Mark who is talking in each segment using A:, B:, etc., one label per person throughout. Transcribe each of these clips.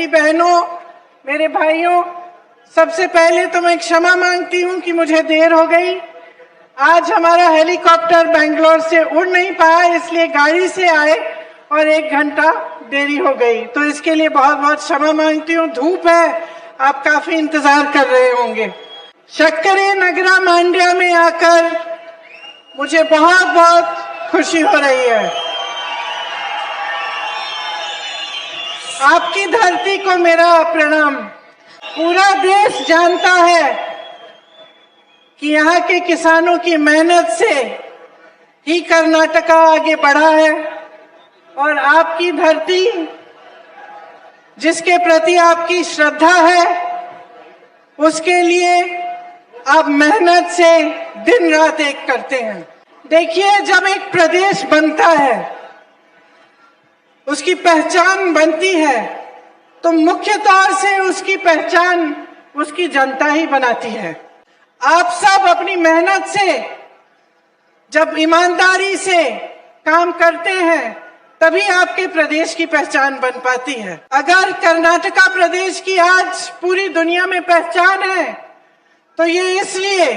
A: मेरी बहनों, मेरे भाइयों, सबसे पहले तो मैं क्षमा मांगती हूं कि मुझे देर हो गई। आज हमारा हेलीकॉप्टर बेंगलोर से उड़ नहीं पाया, इसलिए गाड़ी से आए और 1 घंटा देरी हो गई, तो इसके लिए बहुत बहुत क्षमा मांगती हूँ। धूप है, आप काफी इंतजार कर रहे होंगे। शक्करे नगरा मांड्या में आकर मुझे बहुत बहुत खुशी हो रही है। आपकी धरती को मेरा प्रणाम। पूरा देश जानता है कि यहाँ के किसानों की मेहनत से ही कर्नाटका आगे बढ़ा है, और आपकी धरती, जिसके प्रति आपकी श्रद्धा है, उसके लिए आप मेहनत से दिन रात एक करते हैं। देखिए, जब एक प्रदेश बनता है, उसकी पहचान बनती है, तो मुख्य तौर से उसकी पहचान उसकी जनता ही बनाती है। आप सब अपनी मेहनत से, जब ईमानदारी से काम करते हैं, तभी आपके प्रदेश की पहचान बन पाती है। अगर कर्नाटका प्रदेश की आज पूरी दुनिया में पहचान है, तो ये इसलिए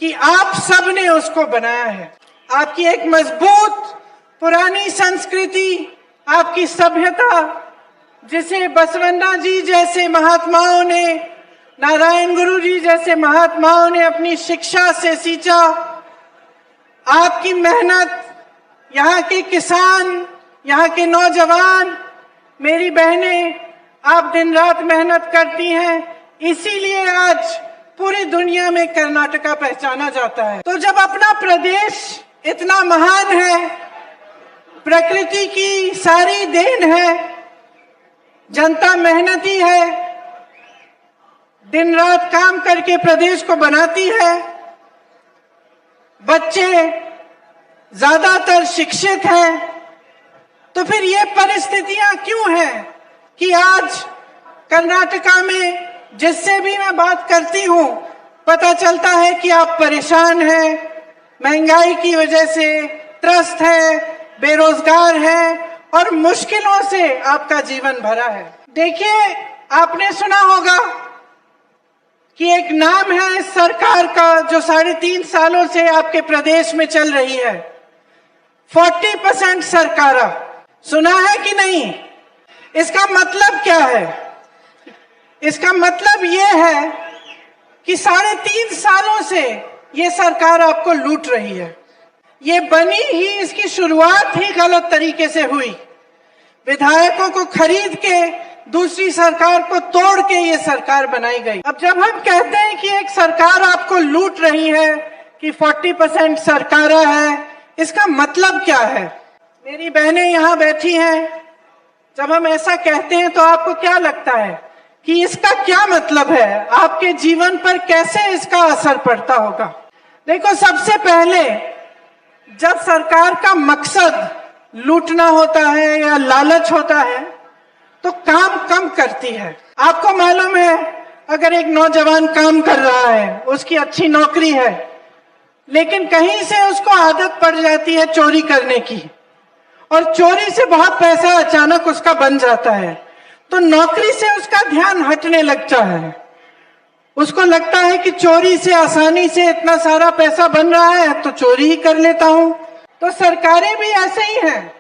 A: कि आप सब ने उसको बनाया है। आपकी एक मजबूत पुरानी संस्कृति, आपकी सभ्यता, जिसे बसवन्ना जी जैसे महात्माओं ने, नारायण गुरु जी जैसे महात्माओं ने अपनी शिक्षा से सींचा। आपकी मेहनत, यहाँ के किसान, यहाँ के नौजवान, मेरी बहनें, आप दिन रात मेहनत करती हैं, इसीलिए आज पूरी दुनिया में कर्नाटका पहचाना जाता है। तो जब अपना प्रदेश इतना महान है, प्रकृति की सारी देन है, जनता मेहनती है, दिन रात काम करके प्रदेश को बनाती है, बच्चे ज्यादातर शिक्षित हैं, तो फिर ये परिस्थितियां क्यों हैं कि आज कर्नाटका में जिससे भी मैं बात करती हूँ, पता चलता है कि आप परेशान हैं, महंगाई की वजह से त्रस्त है, बेरोजगार है, और मुश्किलों से आपका जीवन भरा है। देखिए, आपने सुना होगा कि एक नाम है इस सरकार का जो 3.5 सालों से आपके प्रदेश में चल रही है, 40% सरकारा। सुना है कि नहीं? इसका मतलब क्या है? इसका मतलब यह है कि 3.5 सालों से ये सरकार आपको लूट रही है। ये बनी ही, इसकी शुरुआत ही गलत तरीके से हुई। विधायकों को खरीद के दूसरी सरकार को तोड़ के ये सरकार बनाई गई। अब जब हम कहते हैं कि एक सरकार आपको लूट रही है, कि 40% सरकारा है, इसका मतलब क्या है? मेरी बहनें यहाँ बैठी हैं, जब हम ऐसा कहते हैं तो आपको क्या लगता है कि इसका क्या मतलब है? आपके जीवन पर कैसे इसका असर पड़ता होगा? देखो, सबसे पहले जब सरकार का मकसद लूटना होता है या लालच होता है, तो काम कम करती है। आपको मालूम है, अगर एक नौजवान काम कर रहा है, उसकी अच्छी नौकरी है, लेकिन कहीं से उसको आदत पड़ जाती है चोरी करने की, और चोरी से बहुत पैसा अचानक उसका बन जाता है, तो नौकरी से उसका ध्यान हटने लगता है। उसको लगता है कि चोरी से आसानी से इतना सारा पैसा बन रहा है, तो चोरी ही कर लेता हूं। तो सरकारें भी ऐसे ही हैं।